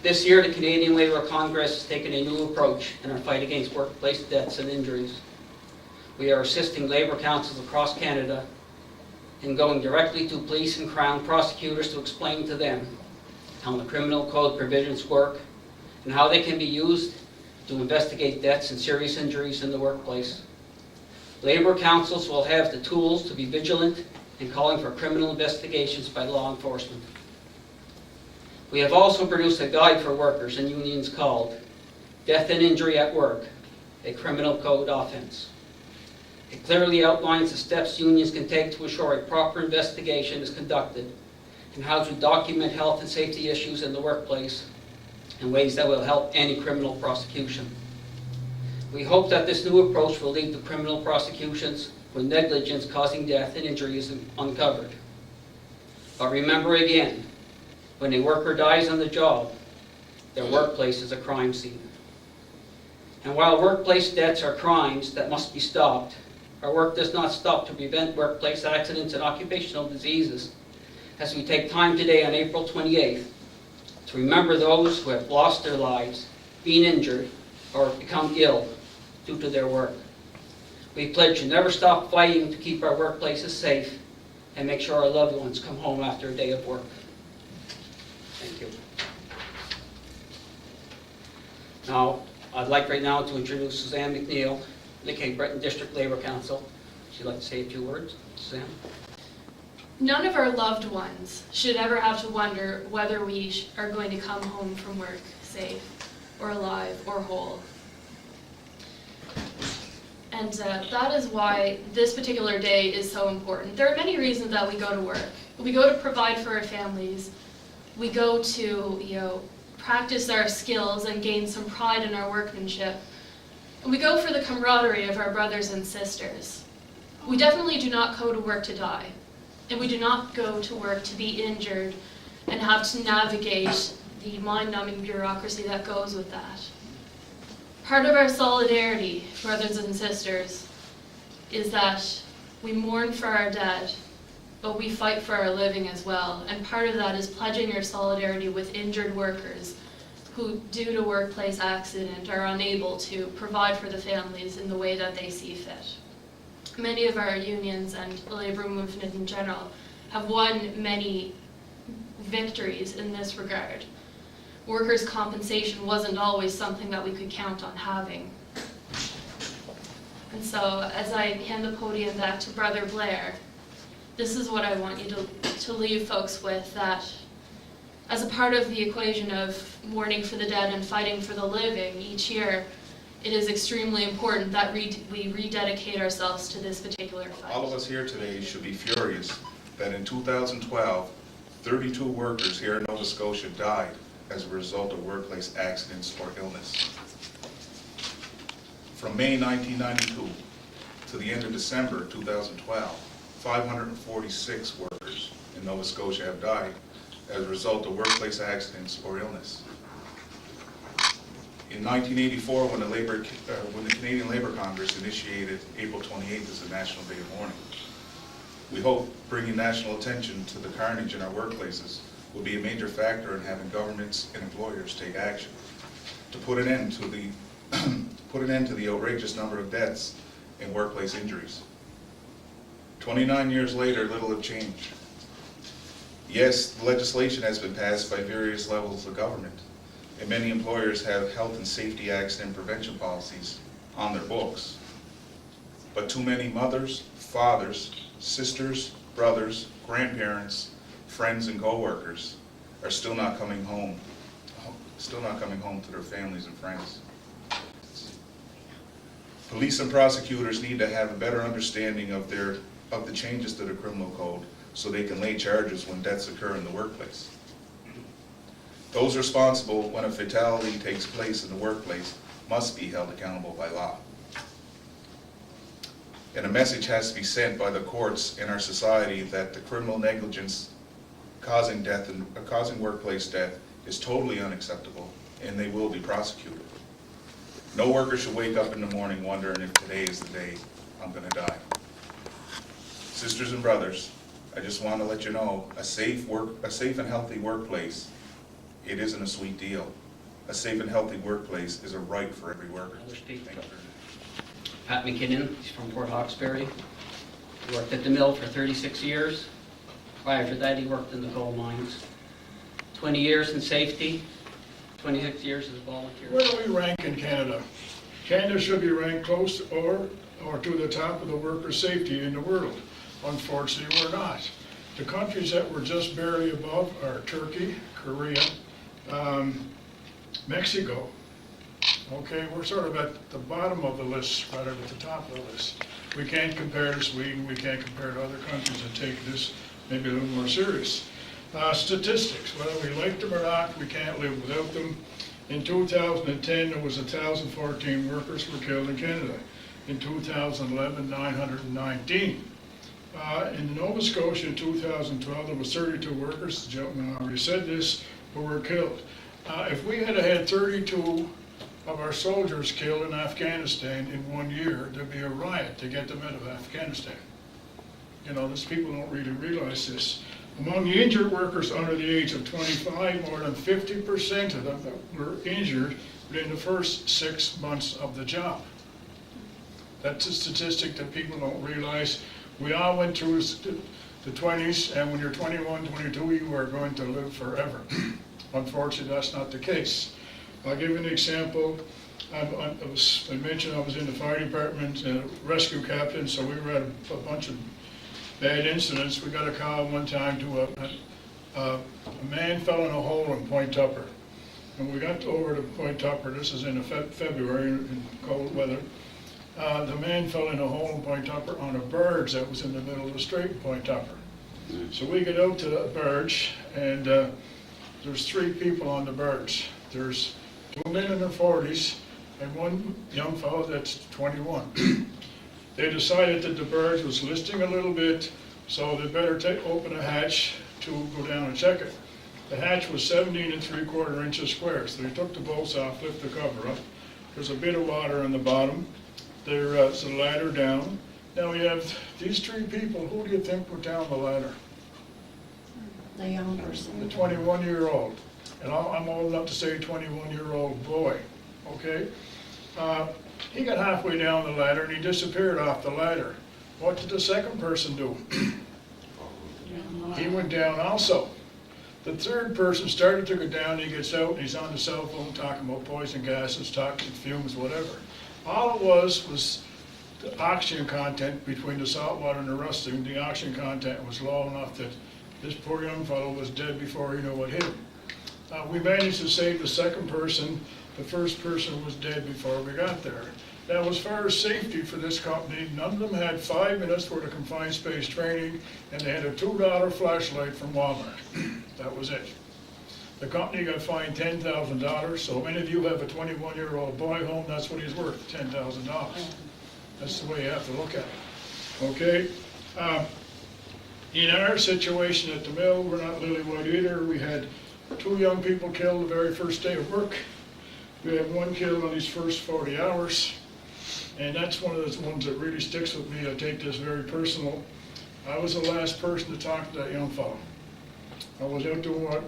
This year, the Canadian Labour Congress has taken a new approach in our fight against workplace deaths and injuries. We are assisting labour councils across Canada in going directly to police and Crown prosecutors to explain to them how the criminal code provisions work and how they can be used to investigate deaths and serious injuries in the workplace. Labour councils will have the tools to be vigilant in calling for criminal investigations by law enforcement. We have also produced a guide for workers and unions called Death and Injury at Work, a Criminal Code Offense. It clearly outlines the steps unions can take to ensure a proper investigation is conducted and how to document health and safety issues in the workplace in ways that will help any criminal prosecution. We hope that this new approach will lead to criminal prosecutions when negligence causing death and injury is uncovered. But remember again, when a worker dies on the job, their workplace is a crime scene. And while workplace deaths are crimes that must be stopped, our work does not stop to prevent workplace accidents and occupational diseases, as we take time today on April 28th to remember those who have lost their lives, been injured, or become ill due to their work. We pledge to never stop fighting to keep our workplaces safe and make sure our loved ones come home after a day of work. Thank you. Now, I'd like right now to introduce Suzanne McNeil, the Cape Breton District Labour Council. She'd like to say a few words. Suzanne? None of our loved ones should ever have to wonder whether we are going to come home from work safe or alive or whole. And that is why this particular day is so important. There are many reasons that we go to work. We go to provide for our families. We go to, practice our skills and gain some pride in our workmanship. And we go for the camaraderie of our brothers and sisters. We definitely do not go to work to die. And we do not go to work to be injured and have to navigate the mind-numbing bureaucracy that goes with that. Part of our solidarity, brothers and sisters, is that we mourn for our dead, but we fight for our living as well. And part of that is pledging our solidarity with injured workers who, due to workplace accident, are unable to provide for the families in the way that they see fit. Many of our unions and the labor movement in general have won many victories in this regard. Workers' compensation wasn't always something that we could count on having. And so, as I hand the podium back to Brother Blair, this is what I want you to leave folks with, that as a part of the equation of mourning for the dead and fighting for the living each year, it is extremely important that we rededicate ourselves to this particular fight. All of us here today should be furious that in 2012, 32 workers here in Nova Scotia died as a result of workplace accidents or illness. From May 1992 to the end of December 2012, 546 workers in Nova Scotia have died as a result of workplace accidents or illness. In 1984, when the Canadian Labour Congress initiated April 28th as the National Day of Mourning, we hope bringing national attention to the carnage in our workplaces will be a major factor in having governments and employers take action to put an end to the outrageous number of deaths and workplace injuries. 29 years later, little have changed. Yes, the legislation has been passed by various levels of government, and many employers have health and safety accident prevention policies on their books. But too many mothers, fathers, sisters, brothers, grandparents, friends, and co-workers are still not coming home to their families and friends. Police and prosecutors need to have a better understanding of the changes to the criminal code so they can lay charges when deaths occur in the workplace. Those responsible when a fatality takes place in the workplace must be held accountable by law. And a message has to be sent by the courts in our society that the criminal negligence causing workplace death is totally unacceptable, and they will be prosecuted. No worker should wake up in the morning wondering if today is the day I'm going to die. Sisters and brothers, I just want to let you know, a safe and healthy workplace It isn't a sweet deal. A safe and healthy workplace is a right for every worker. Other speakers. Thank you very much. Pat McKinnon, he's from Port Hawkesbury. He worked at the mill for 36 years. Prior to that, he worked in the coal mines. 20 years in safety, 26 years as a volunteer. Where do we rank in Canada? Canada should be ranked close or to the top of the worker safety in the world. Unfortunately, we're not. The countries that we're just barely above are Turkey, Korea, Mexico. Okay, we're sort of at the bottom of the list rather than at the top of the list. We can't compare to Sweden, we can't compare to other countries that take this maybe a little more serious. Statistics, whether we like them or not, we can't live without them. In 2010, there was 1,014 workers were killed in Canada. In 2011, 919. In Nova Scotia in 2012, there was 32 workers, the gentleman already said this, who were killed. If we had had 32 of our soldiers killed in Afghanistan in 1 year, there'd be a riot to get them out of Afghanistan. You know, these people don't really realize this. Among the injured workers under the age of 25, more than 50% of them were injured within the first 6 months of the job. That's a statistic that people don't realize. We all went through the 20s, and when you're 21, 22, you are going to live forever. Unfortunately, that's not the case. I'll give you an example. I mentioned I was in the fire department, rescue captain, so we were at a bunch of bad incidents. We got a call one time to a man fell in a hole in Point Tupper. And we got over to Point Tupper, this is in February in cold weather. The man fell in a hole in Point Tupper on a barge that was in the middle of the strait in Point Tupper. So we get out to the barge, and there's 3 people on the barge. There's 2 men in their 40s and one young fellow that's 21. They decided that the barge was listing a little bit, so they better open a hatch to go down and check it. The hatch was 17 3/4 inches square, so they took the bolts off, lift the cover up. There's a bit of water on the bottom. There's a ladder down. Now we have these 3 people. Who do you think went down the ladder? The young person. The 21-year-old. And I'm old enough to say 21-year-old boy, okay? He got halfway down the ladder and he disappeared off the ladder. What did the second person do? He went down also. The third person started to go down, he gets out and he's on the cell phone talking about poison gases, toxic fumes, whatever. All it was the oxygen content between the salt water and the rusting. The oxygen content was low enough that this poor young fellow was dead before he knew what hit him. We managed to save the second person. The first person was dead before we got there. Now, as far as safety for this company, none of them had 5 minutes worth of confined space training, and they had a $2 flashlight from Walmart. That was it. The company got fined $10,000, so many of you have a 21-year-old boy home, that's what he's worth, $10,000. That's the way you have to look at it. Okay? In our situation at the mill, we're not lily-white either. We had 2 young people killed the very first day of work. We had 1 killed on these first 40 hours. And that's one of those ones that really sticks with me. I take this very personal. I was the last person to talk to that young fellow. I was out doing what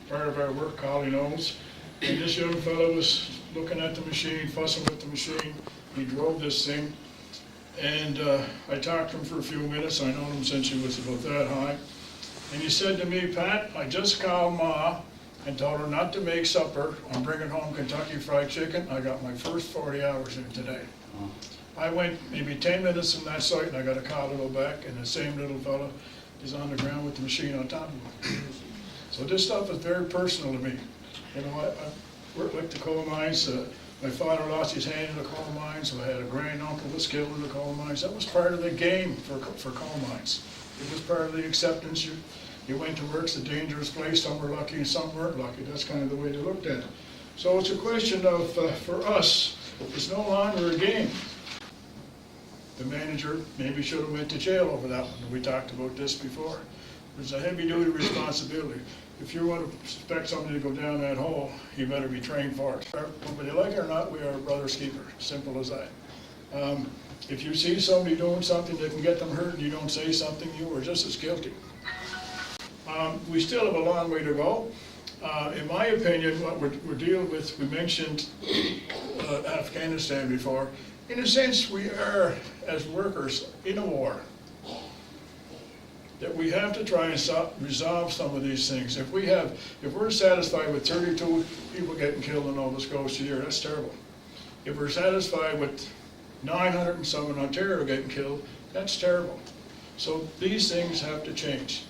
part of our work Collie knows. And this young fellow was looking at the machine, fussing with the machine. He drove this thing. And I talked to him for a few minutes. I known him since he was about that high. And he said to me, "Pat, I just called Ma and told her not to make supper. I'm bringing home Kentucky Fried Chicken. I got my first 40 hours in today." I went maybe 10 minutes from that site and I got a call to go back, and the same little fellow is on the ground with the machine on top of him. So this stuff is very personal to me. You know, I worked like the coal mines. My father lost his hand in the coal mines, so I had a grand-uncle that was killed in the coal mines. That was part of the game for coal mines. It was part of the acceptance. You went to work, it's a dangerous place. Some were lucky and some weren't lucky. That's kind of the way they looked at it. So it's a question of, for us, it's no longer a game. The manager maybe should have went to jail over that one. We talked about this before. There's a heavy-duty responsibility. If you want to expect somebody to go down that hole, you better be trained for it. Whether you like it or not, we are a brother's keeper. Simple as that. If you see somebody doing something that can get them hurt and you don't say something, you are just as guilty. We still have a long way to go. In my opinion, what we're dealing with, we mentioned Afghanistan before. In a sense, we are, as workers, in a war. That we have to try and resolve some of these things. If we're satisfied with 32 people getting killed in Nova Scotia a year, that's terrible. If we're satisfied with 900 and some in Ontario getting killed, that's terrible. So these things have to change.